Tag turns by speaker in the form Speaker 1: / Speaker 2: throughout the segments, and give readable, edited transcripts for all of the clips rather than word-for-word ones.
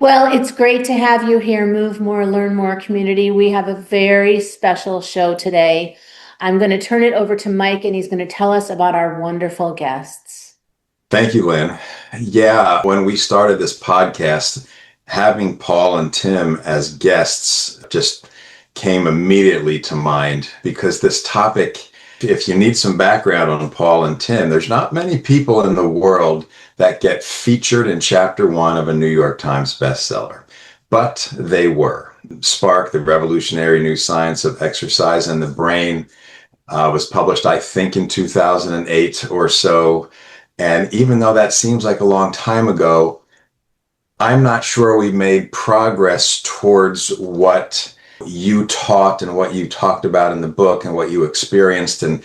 Speaker 1: Well, it's great to have you here, Move More, Learn More community. We have a very special show today. I'm going to turn it over to Mike, and he's going to tell us about our wonderful guests.
Speaker 2: Thank you, Lynn. Yeah, when we started this podcast, having Paul and Tim as guests just came immediately to mind because this topic, if you need some background on Paul and Tim, there's not many people in the world that get featured in chapter 1 of a New York Times bestseller, but they were. Spark, the revolutionary new science of exercise and the brain, was published, I think, in 2008 or so. And even though that seems like a long time ago, I'm not sure we made progress towards what you taught and what you talked about in the book and what you experienced. And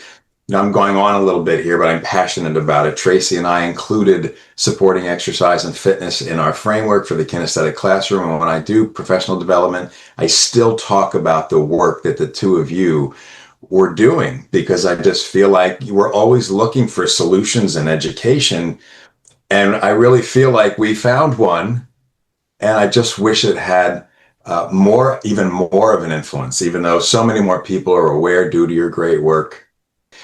Speaker 2: I'm going on a little bit here, but I'm passionate about it. Tracy and I included supporting exercise and fitness in our framework for the kinesthetic classroom. And when I do professional development, I still talk about the work that the two of you were doing, because I just feel like we're always looking for solutions in education. And I really feel like we found one. And I just wish it had even more of an influence, even though so many more people are aware due to your great work.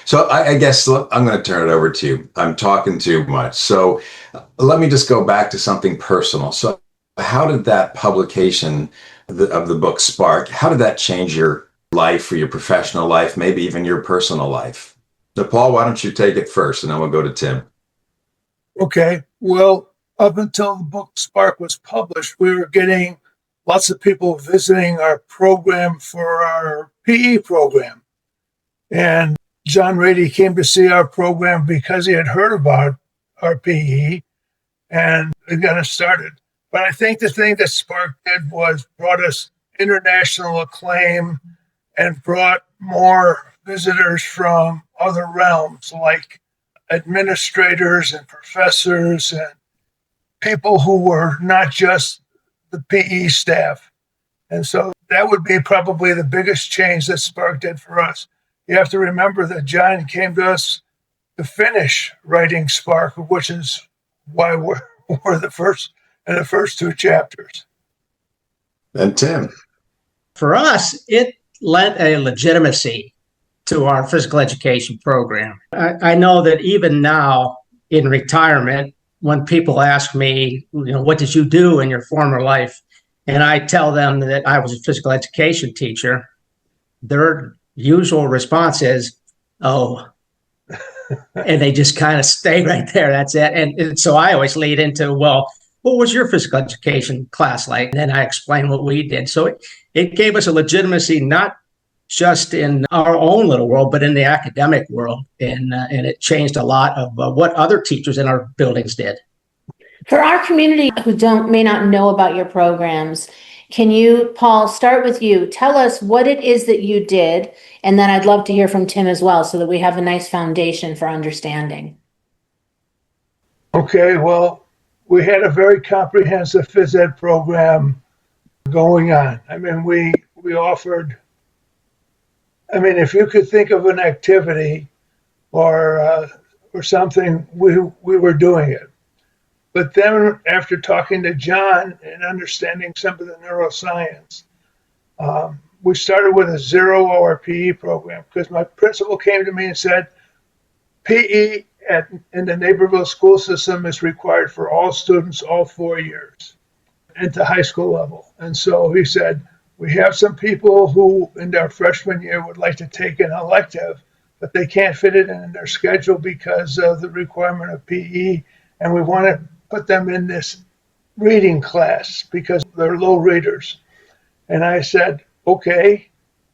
Speaker 2: So I guess I'm going to turn it over to you. I'm talking too much. So let me just go back to something personal. So how did that publication of the book Spark, how did that change your life or your professional life, maybe even your personal life? So Paul, why don't you take it first, and then we'll go to Tim.
Speaker 3: Okay. Well, up until the book Spark was published, we were getting lots of people visiting our program for our PE program. And John Ratey came to see our program because he had heard about our PE, and it got us started. But I think the thing that Spark did was brought us international acclaim and brought more visitors from other realms, like administrators and professors and people who were not just the PE staff. And so that would be probably the biggest change that Spark did for us. You have to remember that John came to us to finish writing Spark, which is why we're the first in the first 2 chapters.
Speaker 2: And Tim.
Speaker 4: For us, it lent a legitimacy to our physical education program. I know that even now in retirement, when people ask me, what did you do in your former life? And I tell them that I was a physical education teacher, their usual response is, oh, and they just kind of stay right there. That's it. And so I always lead into, well, what was your physical education class like? And then I explain what we did. So it gave us a legitimacy, not just in our own little world, but in the academic world. And it changed a lot of what other teachers in our buildings did.
Speaker 1: For our community who may not know about your programs, can you, Paul, start with you. Tell us what it is that you did, and then I'd love to hear from Tim as well so that we have a nice foundation for understanding.
Speaker 3: Okay, well, we had a very comprehensive phys ed program going on. I mean, we offered, if you could think of an activity or something, we were doing it. But then after talking to John and understanding some of the neuroscience, we started with a 0-hour PE program because my principal came to me and said, PE in the Naperville school system is required for all students all 4 years into high school level. And so he said, we have some people who in their freshman year would like to take an elective, but they can't fit it in their schedule because of the requirement of PE. And we want to put them in this reading class because they're low readers. And I said, okay,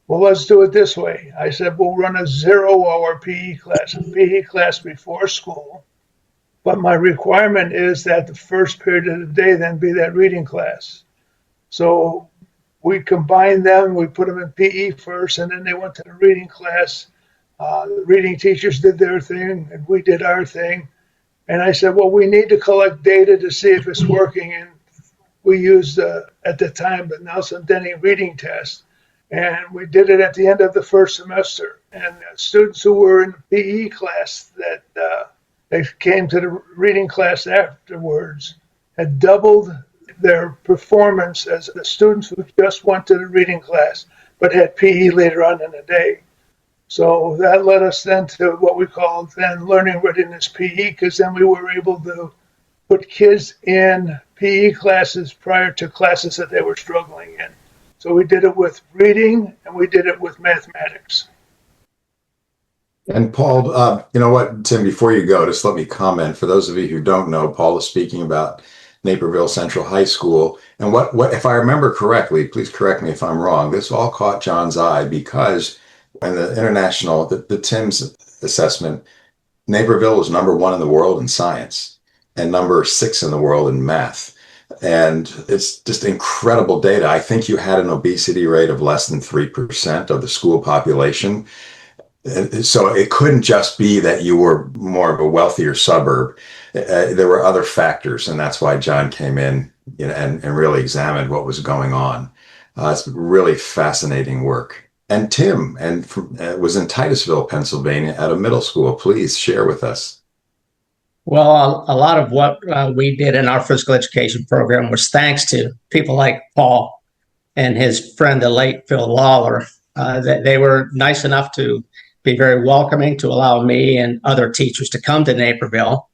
Speaker 3: well, let's do it this way. I said, we'll run a 0-hour PE class before school. But my requirement is that the first period of the day then be that reading class. So we combined them, we put them in PE first, and then they went to the reading class. The reading teachers did their thing, and we did our thing. And I said, well, we need to collect data to see if it's working. And we used, at the time, the Nelson-Denny reading test. And we did it at the end of the first semester. And students who were in the PE class that they came to the reading class afterwards had doubled their performance as the students who just went to the reading class but had PE later on in the day. So that led us then to what we called then learning readiness PE, because then we were able to put kids in PE classes prior to classes that they were struggling in. So we did it with reading and we did it with mathematics.
Speaker 2: And Paul, you know what, Tim, before you go, just let me comment. For those of you who don't know, Paul is speaking about Naperville Central High School. And what if I remember correctly, please correct me if I'm wrong, this all caught John's eye because in the international, the Tim's assessment, Naperville was #1 in the world in science and #6 in the world in math. And it's just incredible data. I think you had an obesity rate of less than 3% of the school population. So it couldn't just be that you were more of a wealthier suburb. There were other factors, and that's why John came in, you know, and really examined what was going on. It's really fascinating work. And Tim was in Titusville, Pennsylvania, at a middle school. Please share with us.
Speaker 4: Well, a lot of what we did in our physical education program was thanks to people like Paul and his friend, the late Phil Lawler. That they were nice enough to be very welcoming to allow me and other teachers to come to Naperville.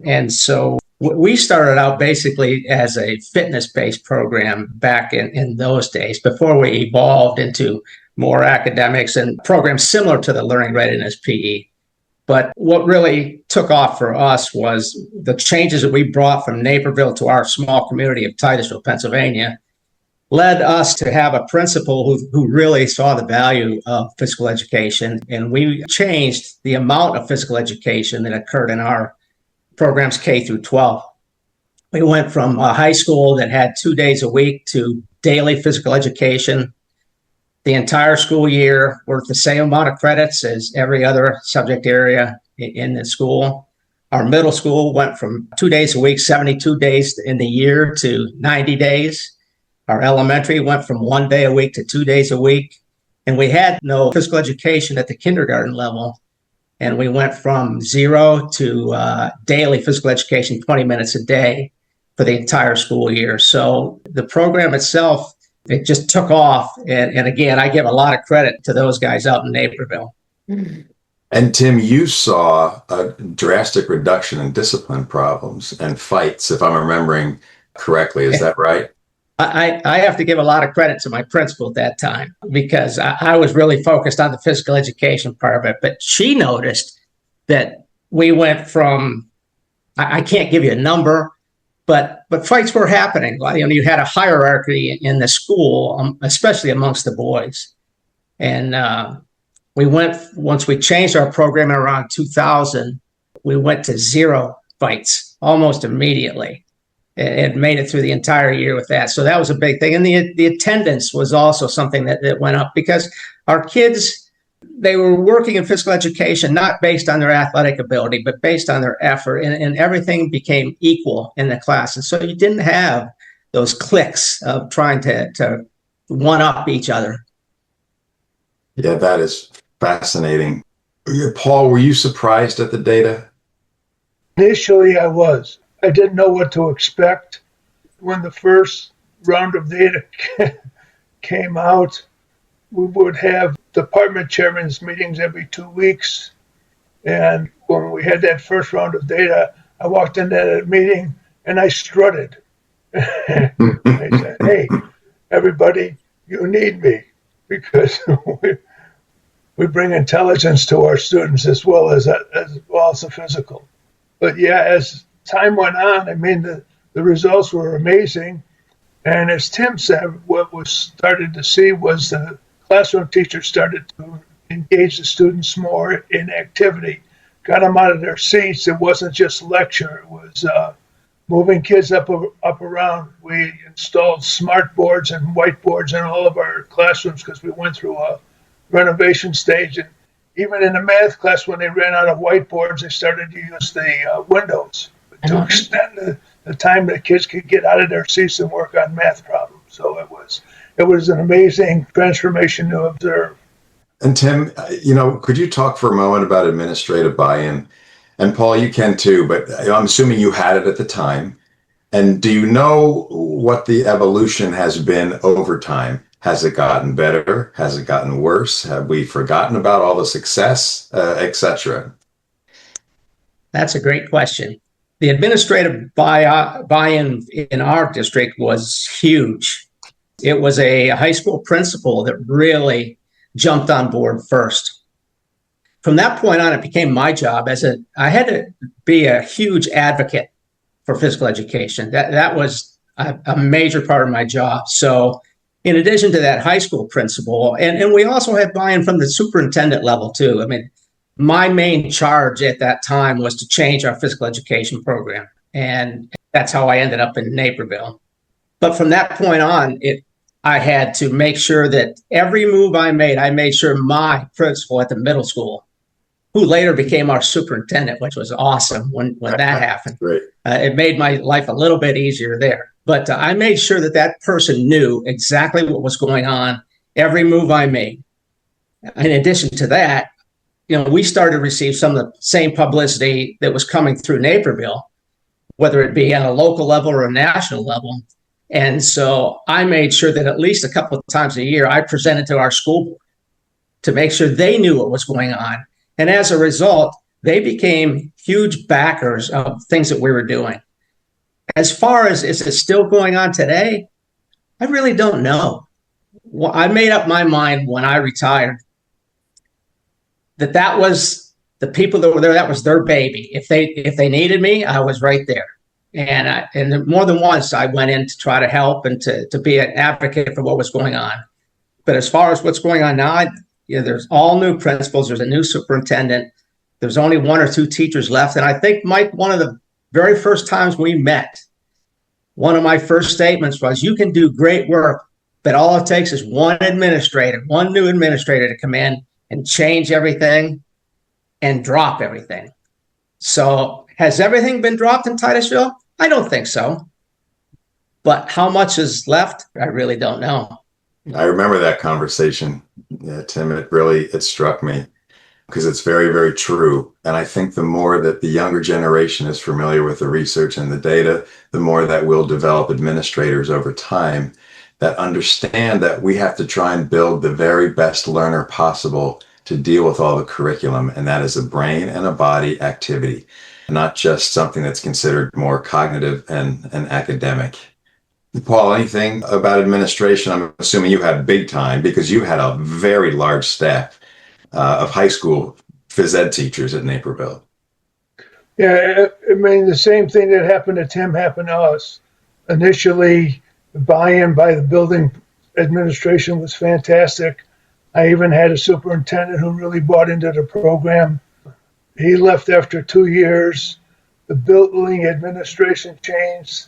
Speaker 4: And so we started out basically as a fitness-based program back in those days before we evolved into more academics and programs similar to the Learning Readiness PE. But what really took off for us was the changes that we brought from Naperville to our small community of Titusville, Pennsylvania, led us to have a principal who really saw the value of physical education. And we changed the amount of physical education that occurred in our programs K through 12. We went from a high school that had 2 days a week to daily physical education. The entire school year worth the same amount of credits as every other subject area in the school. Our middle school went from 2 days a week, 72 days in the year, to 90 days. Our elementary went from 1 day a week to 2 days a week. And we had no physical education at the kindergarten level. And we went from 0 to daily physical education, 20 minutes a day for the entire school year. So the program itself, it just took off. And again, I give a lot of credit to those guys out in Naperville.
Speaker 2: And Tim, you saw a drastic reduction in discipline problems and fights, if I'm remembering correctly. Is that right?
Speaker 4: I have to give a lot of credit to my principal at that time because I was really focused on the physical education part of it. But she noticed that we went from, I can't give you a number, but fights were happening. You know, you had a hierarchy in the school, especially amongst the boys. And we went, once we changed our program around 2000, we went to 0 fights almost immediately. It made it through the entire year with that. So that was a big thing. And the attendance was also something that went up because our kids, they were working in physical education, not based on their athletic ability, but based on their effort. And everything became equal in the class. And so you didn't have those cliques of trying to one-up each other.
Speaker 2: Yeah, that is fascinating. Paul, were you surprised at the data?
Speaker 3: Initially, I was. I didn't know what to expect. When the first round of data came out, we would have department chairman's meetings every 2 weeks. And when we had that first round of data, I walked into that meeting and I strutted. I said, hey, everybody, you need me because we bring intelligence to our students as well as the physical. But yeah, as time went on, I mean, the results were amazing. And as Tim said, what was started to see was the classroom teachers started to engage the students more in activity, got them out of their seats. It wasn't just lecture. It was moving kids up around. We installed smart boards and whiteboards in all of our classrooms because we went through a renovation stage. And even in the math class, when they ran out of whiteboards, they started to use the windows to extend the time that kids could get out of their seats and work on math problems. So it was an amazing transformation to observe.
Speaker 2: And Tim, you know, could you talk for a moment about administrative buy-in? And Paul, you can too, but I'm assuming you had it at the time. And do you know what the evolution has been over time? Has it gotten better? Has it gotten worse? Have we forgotten about all the success, etc.?
Speaker 4: That's a great question. The administrative buy-in in our district was huge. It was a high school principal that really jumped on board first. From that point on, it became my job I had to be a huge advocate for physical education. That was a major part of my job. So in addition to that high school principal, and we also had buy-in from the superintendent level too. I mean, my main charge at that time was to change our physical education program. And that's how I ended up in Naperville. But from that point on, I had to make sure that every move I made sure my principal at the middle school, who later became our superintendent, which was awesome when that happened.
Speaker 2: Great.
Speaker 4: It made my life a little bit easier there. But I made sure that person knew exactly what was going on, every move I made. In addition to that, we started to receive some of the same publicity that was coming through Naperville, whether it be on a local level or a national level. And so I made sure that at least a couple of times a year, I presented to our school board to make sure they knew what was going on. And as a result, they became huge backers of things that we were doing. As far as is it still going on today, I really don't know. Well, I made up my mind when I retired that was the people that were there, that was their baby. If they needed me, I was right there. And more than once, I went in to try to help and to be an advocate for what was going on. But as far as what's going on now, there's all new principals. There's a new superintendent. There's only one or two teachers left. And I think, Mike, one of the very first times we met, one of my first statements was, you can do great work, but all it takes is one new administrator to come in and change everything and drop everything. So has everything been dropped in Titusville? I don't think so. But how much is left? I really don't know.
Speaker 2: I remember that conversation, Tim. It struck me because it's very, very true. And I think the more that the younger generation is familiar with the research and the data, the more that we'll develop administrators over time that understand that we have to try and build the very best learner possible to deal with all the curriculum. And that is a brain and a body activity, not just something that's considered more cognitive and academic. Paul, anything about administration? I'm assuming you had big time because you had a very large staff of high school phys ed teachers at Naperville.
Speaker 3: Yeah, I mean, the same thing that happened to Tim happened to us. Initially, the buy-in by the building administration was fantastic. I even had a superintendent who really bought into the program. He left after 2 years. The building administration changed,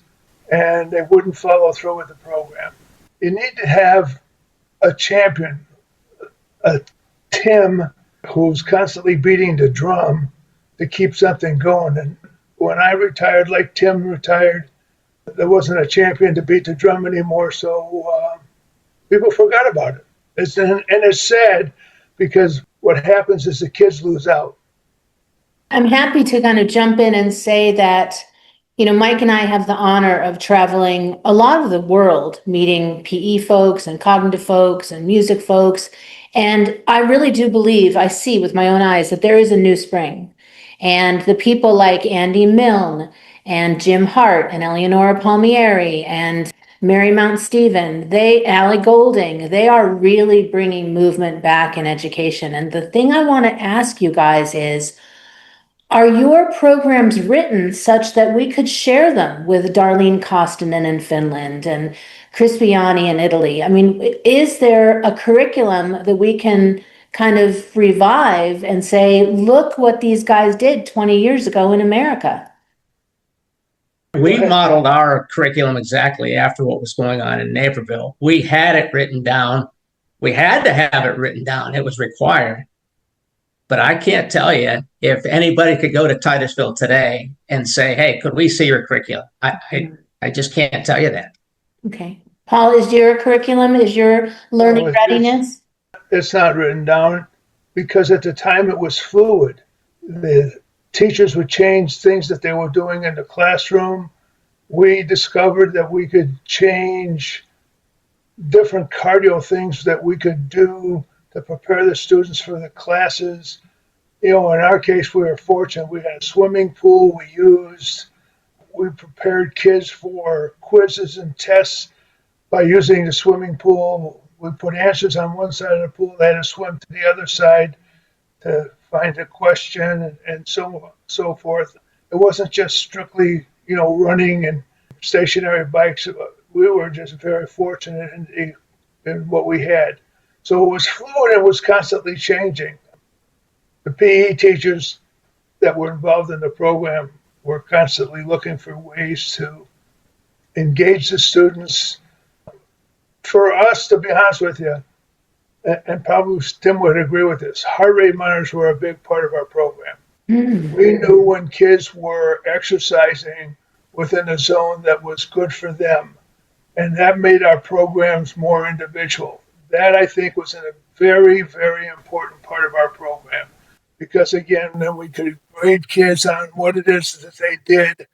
Speaker 3: and they wouldn't follow through with the program. You need to have a champion, a Tim who's constantly beating the drum to keep something going. And when I retired, like Tim retired, there wasn't a champion to beat the drum anymore, so people forgot about it. And it's sad because what happens is the kids lose out.
Speaker 1: I'm happy to kind of jump in and say that, Mike and I have the honor of traveling a lot of the world, meeting PE folks and cognitive folks and music folks. And I really do believe, I see with my own eyes, that there is a new spring. And the people like Andy Milne and Jim Hart and Eleonora Palmieri and Mary Mount Stephen, Allie Golding, they are really bringing movement back in education. And the thing I want to ask you guys is, are your programs written such that we could share them with Darlene Kostonen in Finland and Chris Biani in Italy? I mean, is there a curriculum that we can kind of revive and say, look what these guys did 20 years ago in America?
Speaker 4: We modeled our curriculum exactly after what was going on in Naperville. We had it written down. We had to have it written down. It was required. But I can't tell you if anybody could go to Titusville today and say, hey, could we see your curriculum? I just can't tell you that.
Speaker 1: Okay. Paul, is your curriculum, is your learning readiness?
Speaker 3: It's not written down because at the time it was fluid. The teachers would change things that they were doing in the classroom. we discovered that we could change different cardio things that we could do to prepare the students for the classes. In our case, we were fortunate. We had a swimming pool we used. We prepared kids for quizzes and tests by using the swimming pool. We put answers on one side of the pool. They had to swim to the other side to find a question and so forth. It wasn't just strictly, running and stationary bikes. We were just very fortunate in what we had. So it was fluid. It was constantly changing. The PE teachers that were involved in the program were constantly looking for ways to engage the students. For us, to be honest with you, and probably Tim would agree with this, heart rate monitors were a big part of our program. Mm-hmm. We knew when kids were exercising within a zone that was good for them, and that made our programs more individual. That, I think, was a very, very important part of our program. Because, again, then we could grade kids on what it is that they did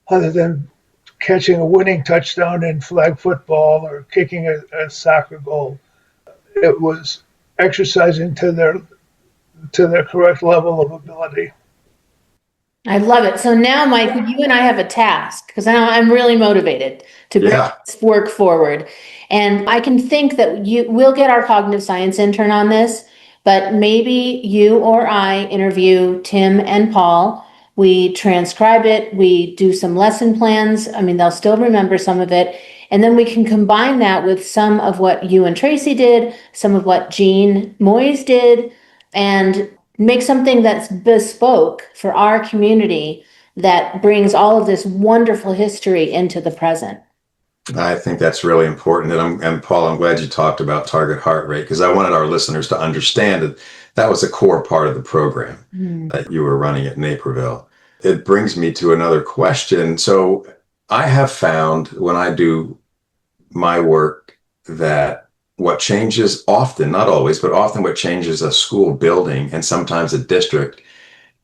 Speaker 3: other than catching a winning touchdown in flag football or kicking a soccer goal. It was exercising to their correct level of ability.
Speaker 1: I love it. So now, Mike, you and I have a task because I'm really motivated to bring this work forward. And I can think that we'll get our cognitive science intern on this, but maybe you or I interview Tim and Paul. We transcribe it. We do some lesson plans. I mean, they'll still remember some of it. And then we can combine that with some of what you and Tracy did, some of what Jean Moyes did, and make something that's bespoke for our community that brings all of this wonderful history into the present.
Speaker 2: I think that's really important. And Paul, I'm glad you talked about target heart rate, because I wanted our listeners to understand that that was a core part of the program that you were running at Naperville. It brings me to another question. So I have found when I do my work that what changes often, not always, but often what changes a school building and sometimes a district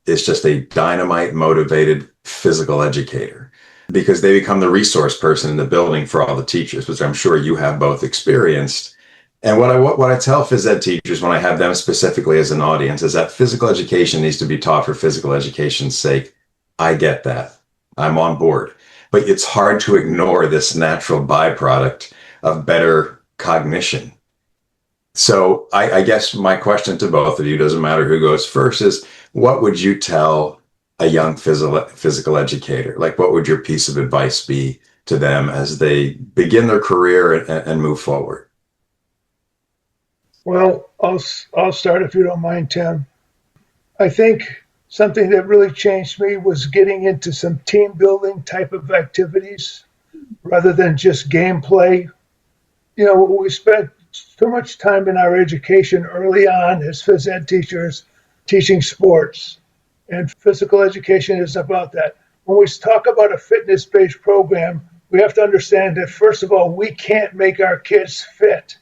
Speaker 2: is just a dynamite motivated physical educator, because they become the resource person in the building for all the teachers, which I'm sure you have both experienced. And what I tell phys ed teachers when I have them specifically as an audience is that physical education needs to be taught for physical education's sake. I get that. I'm on board. But it's hard to ignore this natural byproduct of better cognition. So I guess my question to both of you, doesn't matter who goes first, is what would you tell a young physical educator? Like, what would your piece of advice be to them as they begin their career and move forward?
Speaker 3: Well, I'll start if you don't mind, Tim. I think something that really changed me was getting into some team building type of activities rather than just gameplay. We spent too much time in our education early on as phys ed teachers teaching sports, and physical education is about that. When we talk about a fitness-based program, we have to understand that, first of all, we can't make our kids fit,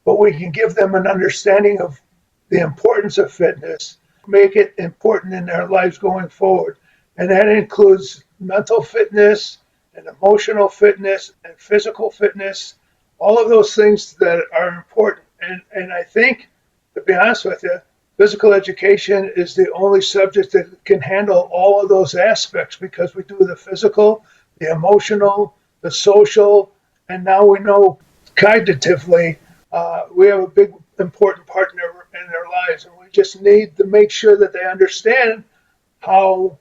Speaker 3: but we can give them an understanding of the importance of fitness, make it important in their lives going forward. And that includes mental fitness and emotional fitness and physical fitness, all of those things that are important. And I think, to be honest with you, physical education is the only subject that can handle all of those aspects, because we do the physical, the emotional, the social, and now we know cognitively we have a big important part in their lives. And we just need to make sure that they understand how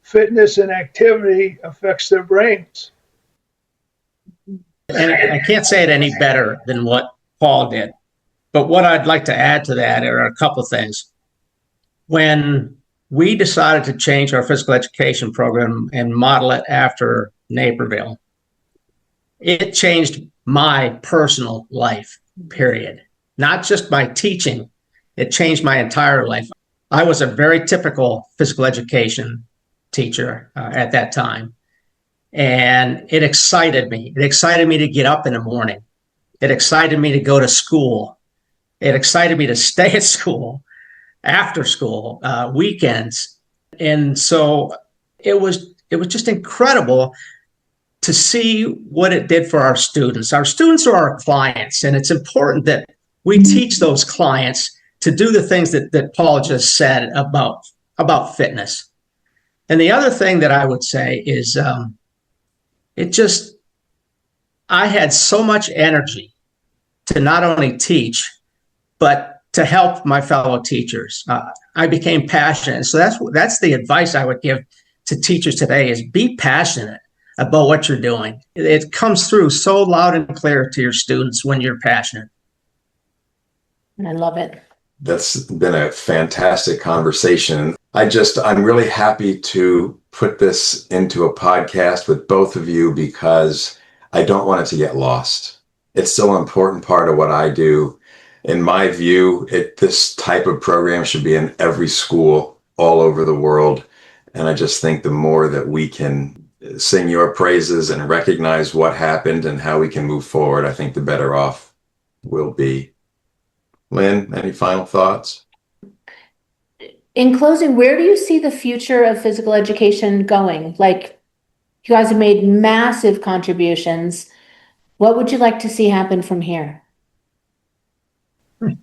Speaker 3: fitness and activity affects their brains.
Speaker 4: And I can't say it any better than what Paul did. But what I'd like to add to that are a couple of things. When we decided to change our physical education program and model it after Naperville, it changed my personal life, period. Not just my teaching, it changed my entire life. I was a very typical physical education teacher at that time. And it excited me. It excited me to get up in the morning. It excited me to go to school. It excited me to stay at school, after school, weekends. And so it was just incredible to see what it did for our students. Our students are our clients, and it's important that we teach those clients to do the things that Paul just said about fitness. And the other thing that I would say is I had so much energy to not only teach, but to help my fellow teachers. I became passionate. So that's the advice I would give to teachers today is be passionate about what you're doing. It comes through so loud and clear to your students when you're passionate.
Speaker 1: I love it.
Speaker 2: That's been a fantastic conversation. I'm really happy to put this into a podcast with both of you because I don't want it to get lost. It's still an important part of what I do. In my view, this type of program should be in every school all over the world. And I just think the more that we can sing your praises and recognize what happened and how we can move forward, I think the better off we'll be. Lynn, any final thoughts?
Speaker 1: In closing, where do you see the future of physical education going? Like, you guys have made massive contributions. What would you like to see happen from here?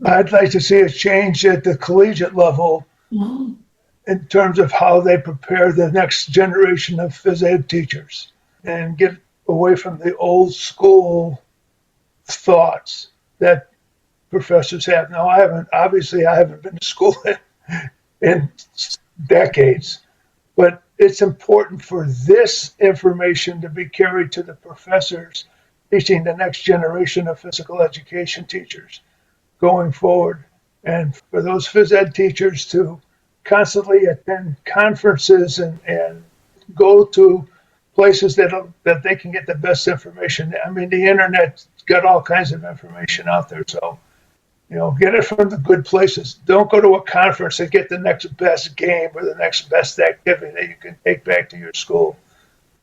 Speaker 3: I'd like to see a change at the collegiate level in terms of how they prepare the next generation of phys ed teachers and get away from the old school thoughts that professors have. Now, I haven't been to school in decades, but it's important for this information to be carried to the professors teaching the next generation of physical education teachers going forward. And for those phys ed teachers to constantly attend conferences and go to places that they can get the best information. I mean, the internet's got all kinds of information out there. So, get it from the good places. Don't go to a conference and get the next best game or the next best activity that you can take back to your school.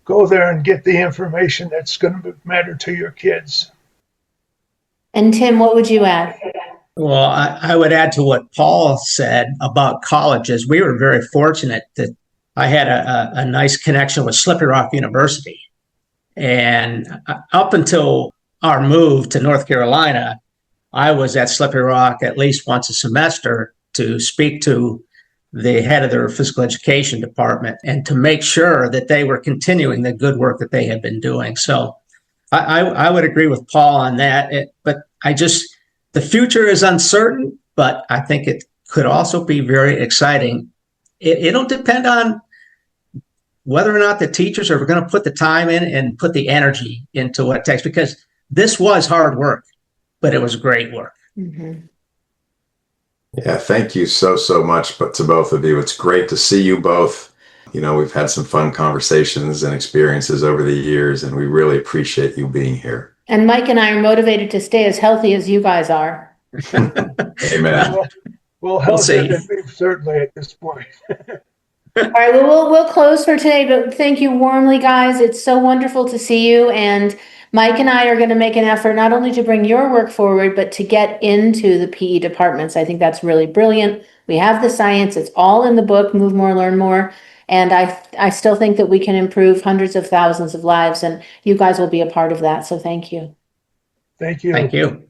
Speaker 3: Go there and get the information that's going to matter to your kids.
Speaker 1: And Tim, what would you add?
Speaker 4: Well, I would add to what Paul said about colleges. We were very fortunate that I had a nice connection with Slippery Rock University. And up until our move to North Carolina, I was at Slippery Rock at least once a semester to speak to the head of their physical education department and to make sure that they were continuing the good work that they had been doing. So I would agree with Paul on that. The future is uncertain, but I think it could also be very exciting. It'll depend on whether or not the teachers are going to put the time in and put the energy into what it takes, because this was hard work, but it was great work.
Speaker 1: Mm-hmm.
Speaker 2: Yeah, thank you so much to both of you. It's great to see you both. We've had some fun conversations and experiences over the years, and we really appreciate you being here.
Speaker 1: And Mike and I are motivated to stay as healthy as you guys are.
Speaker 2: Amen.
Speaker 3: Well, healthier than me, certainly at this point.
Speaker 1: All right, well, we'll close for today, but thank you warmly, guys. It's so wonderful to see you. And Mike and I are going to make an effort not only to bring your work forward, but to get into the PE departments. I think that's really brilliant. We have the science. It's all in the book, Move More, Learn More. And I still think that we can improve hundreds of thousands of lives, and you guys will be a part of that. So thank you.
Speaker 3: Thank you.
Speaker 4: Thank you.